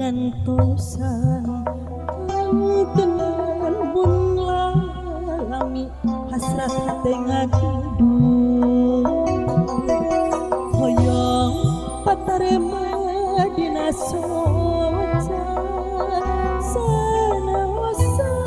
ngantosan dengan bun lalami hasrat hati ngakidu hoyong patarema dina soca sanaosa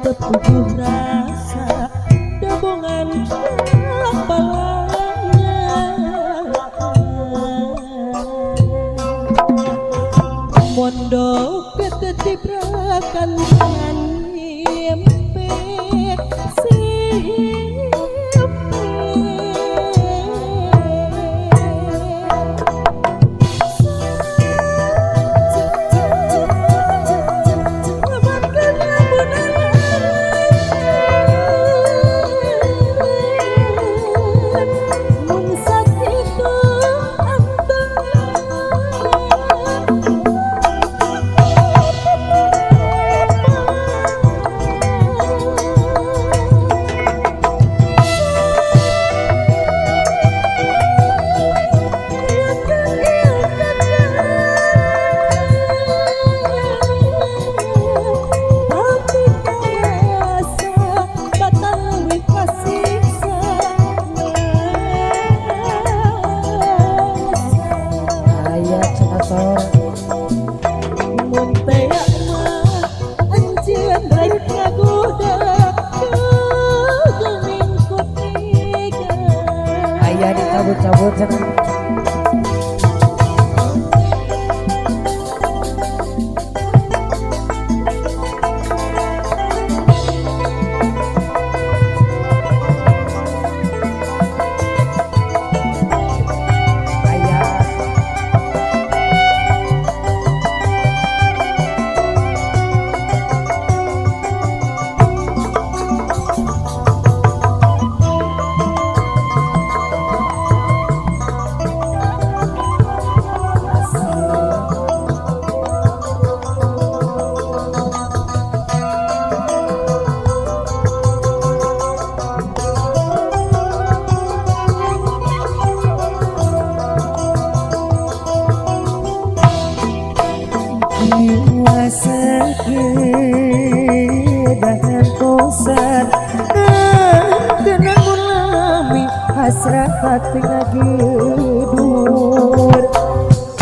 tepuh rasa dabongan kepalanya mondok ketetiprakan dengan mimpi cabut-cabut jangan dan kosan kena mulami hasrat hati ngagidur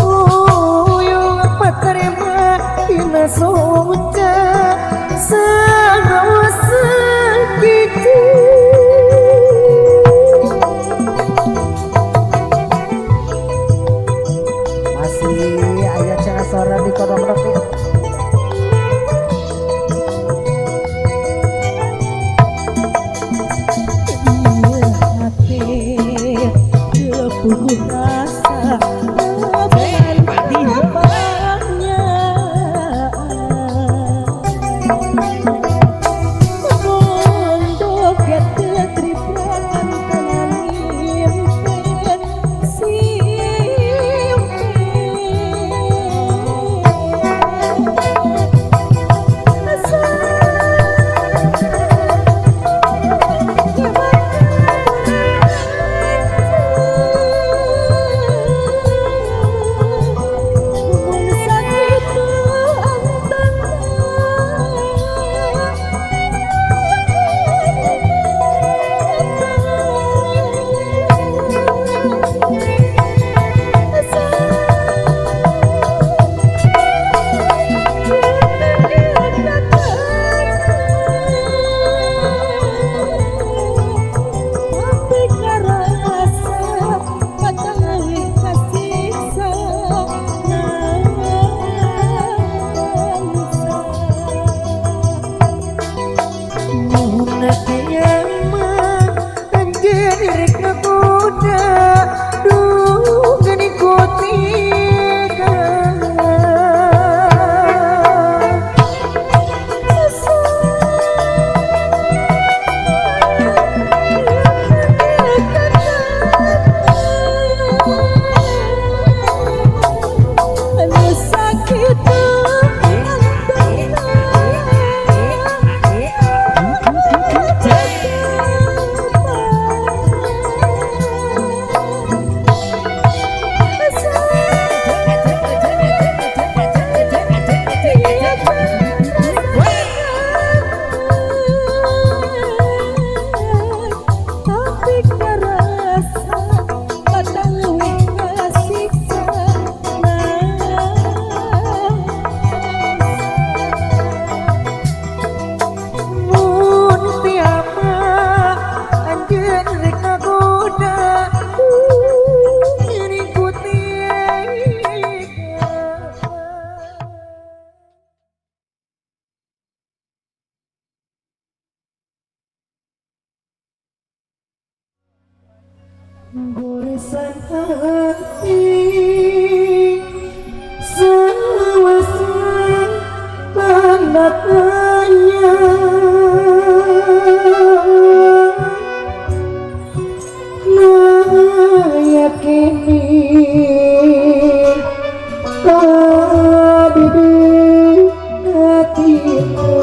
uyung apa terima dina soca sanawa segitu masih ayah cara suara di kodong roti puguh rasa Goresan hati sewasa tanda tanya nah yakini kadidi hatimu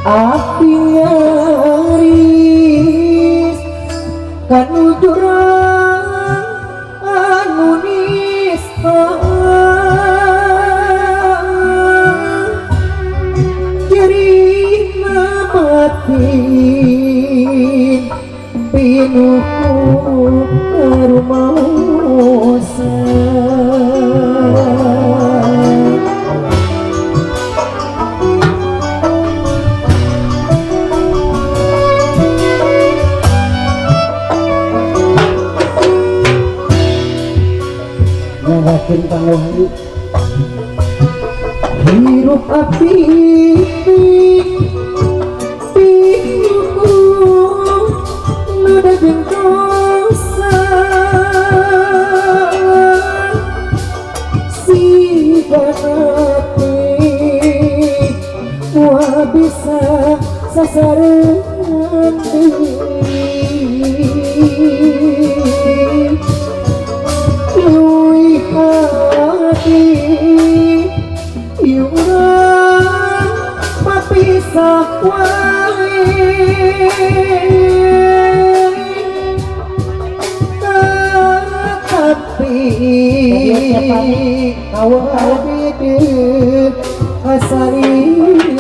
api nyaris kanu jurang anu nista jerina matin pinuku rumausa ngarakin pangwayu hirup api pinuku nada jengkosa si ganati wah bisa sasaran Lui hati Yungan mapisah wae Tapi awal bidit asarira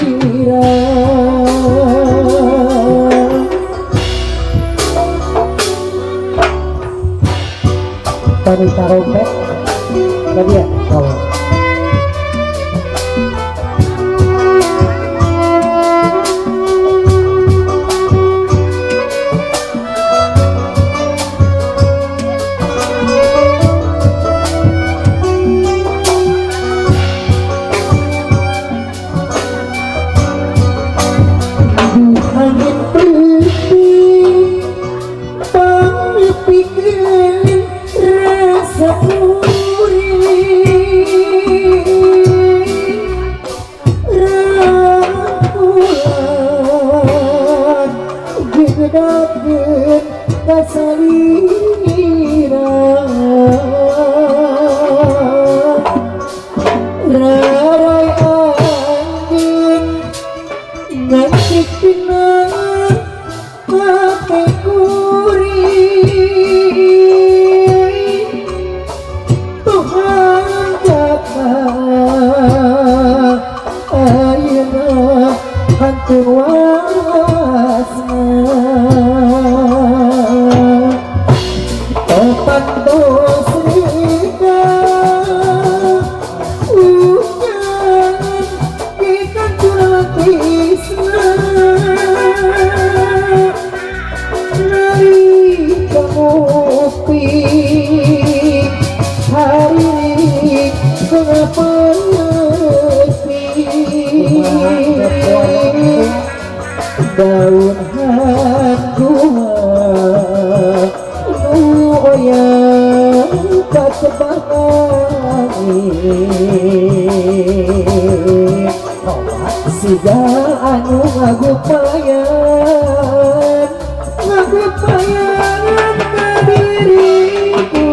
Tari tarompet tadi ya kalau angin putih pemikiran rasa ramuan gedakin kasalira rarai angin ngacik pinang hati Tuhan jaka ayeuna hantun wasna tepat tos rika ujan ikan curang tisna nari kamupi hari kenapa daun hangua yang kacebangin siga anu ngagupayan ka diriku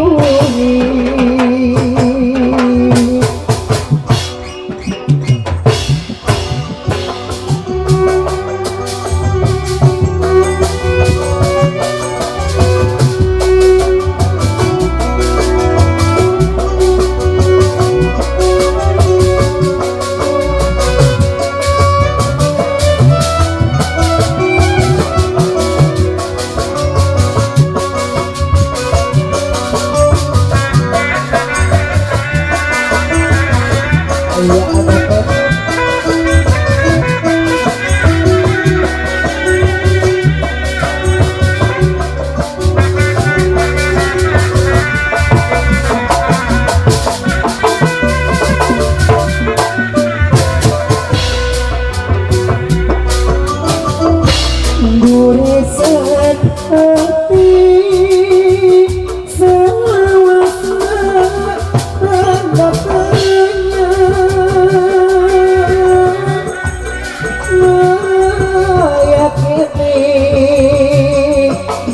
layak ini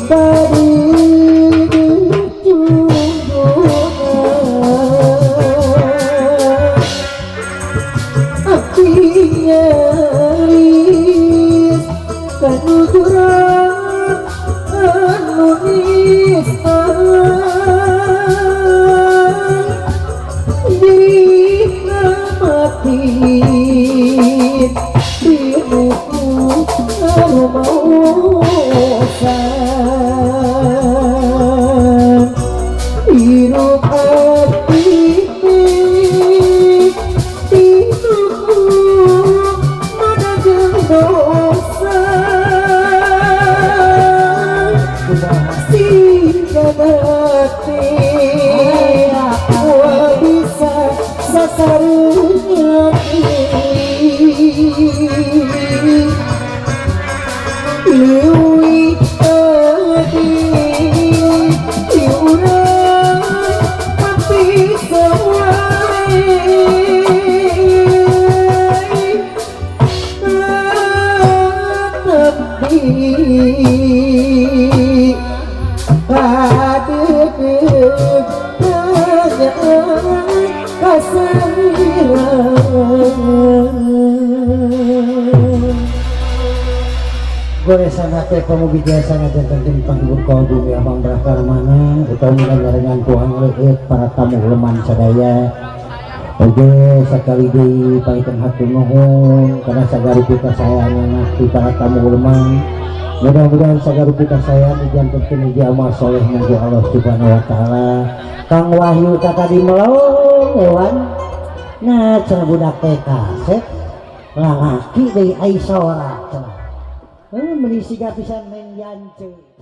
bari junjungan apinya lis kanujuran anu nistan dina mati dimuku rumausan hirup hati dimuku menanggung dosa sehingga mati bisa sasarnya liwi tadi diurang tapi sewai tapi kadek hanya kasairan goresan hati pemubi jasa ngajar kantin panghibur kau bumi abang berakar mana atau dengan Tuhan lehit para tamu leman sadaya oke sekali di panggitan hati nuhun karena sagari kita sayang ngakti para tamu leman mudah-mudahan sagari kita sayang ijan tentu di amal soleh munggu Allah subhanahu wa ta'ala Kang Wahyu kakak di melong hewan nah cenah budak kasep langaki dari Aisyah menisi gapisan main yance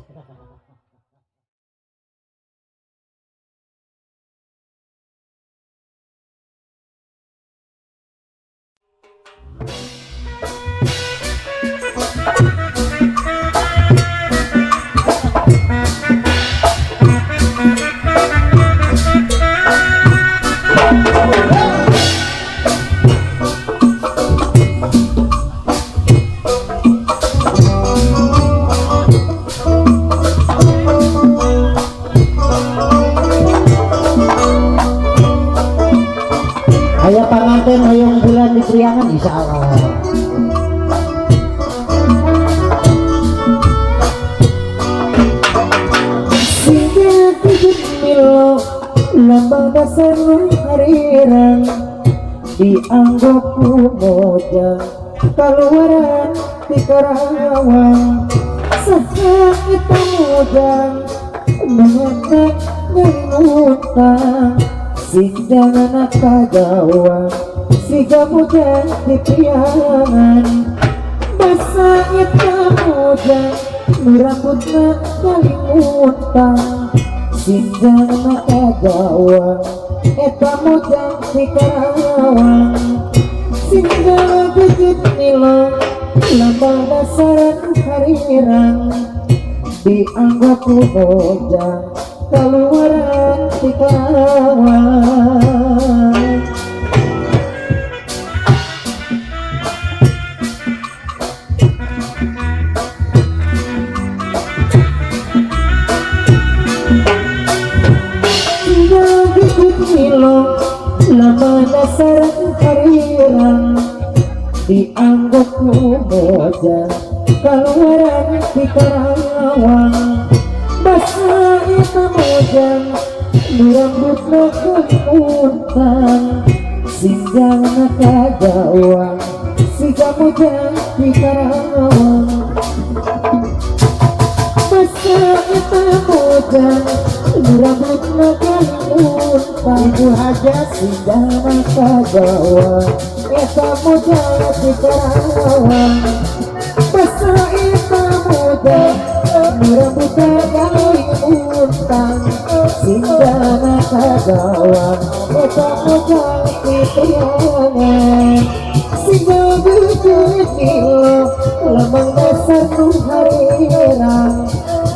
Ayo panganten hayong bulan di Priangan insya Allah. Sehingga tidur milo lambang dasar harirang dianggap mojang keluaran di Karawang sahak kita mojang mengenak ngutang sinjang anak kagawang siga mujang di Priangan basa ita mujang mirambutna kalimuntang sinjang anak kagawang eta mujang di Karawang sinjang gejit nilong lambang dasaran harirang dianggap mujang keluaran di Karawang gigit milong lama dasaran harirang dianggap mojang keluaran di Karawang basa ita mojang dirambut kuntang sinjang nakagawang siga mojang di Karawang basa ita mojang dirambut kuntang ibu haja sinjang nakagawang ita mojang di Karawang basa ita mojang dirambut kuntang sinjana kagawang eta mojang di Priangan sinjang gejit nilo lambang dasar nu harirang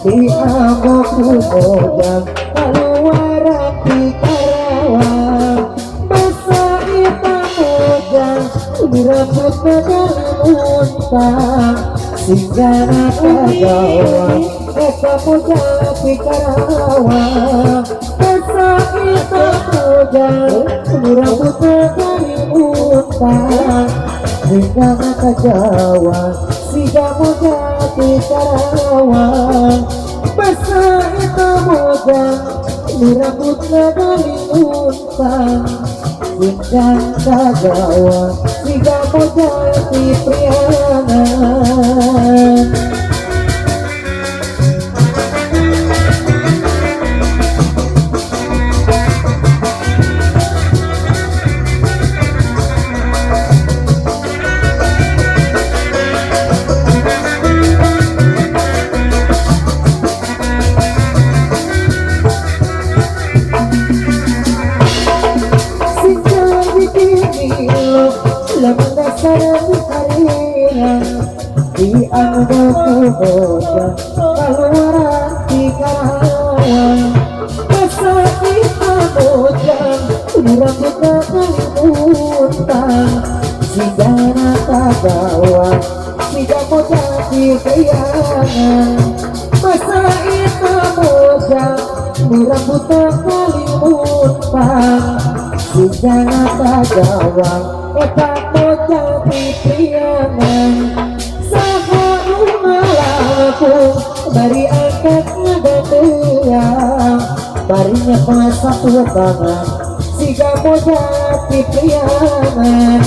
dianggap mojang keluaran di Karawang basa ita mojang dirambut kalimuntang utang singgana kagawa eta puja Pikarawa Esa itu puja rambut dari utang singgana kagawa siga puja Pikarawa Esa itu puja rambut dari utang singgana kagawa siga puja Priangan lamang dasar harina di anggoku hoja kaluaran Pikarawan masa kita bojang rambut kalimutan singgana kagawa siga moja Priangan masa kita bojang rambut kalimutan singgana kagawa eta moja Priangan saha umalaku bari angkat ngadateang barinya pasatu tangan siga moja Priangan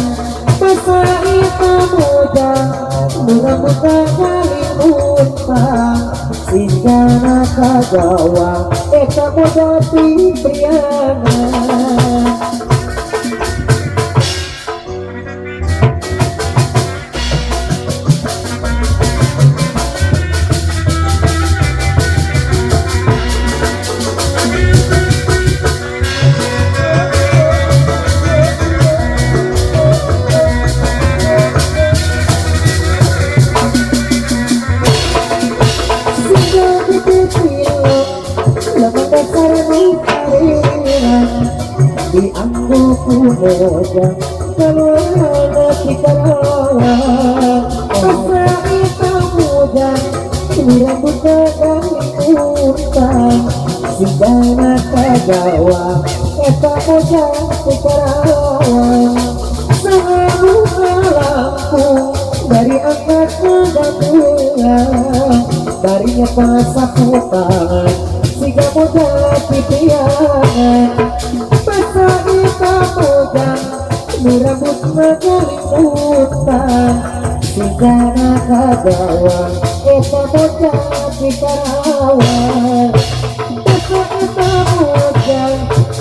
masa itu moja muka kalimutan singgana kagawa eta moja Priangan di anggoku hoja kaluaran Pikarawa masa itu muda rambut kalimutan singgana kagawa eta moja Pikarawa sangamu lampung dari angkat ngadateang barinya pasapu tangan siga moja Priangan masa kita pojang rambut kalimutan singgana kagawa eta moja Pikarawa masa kita pojang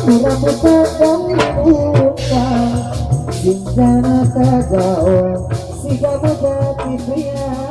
rambut kalimutan singgana kagawa siga moja Priangan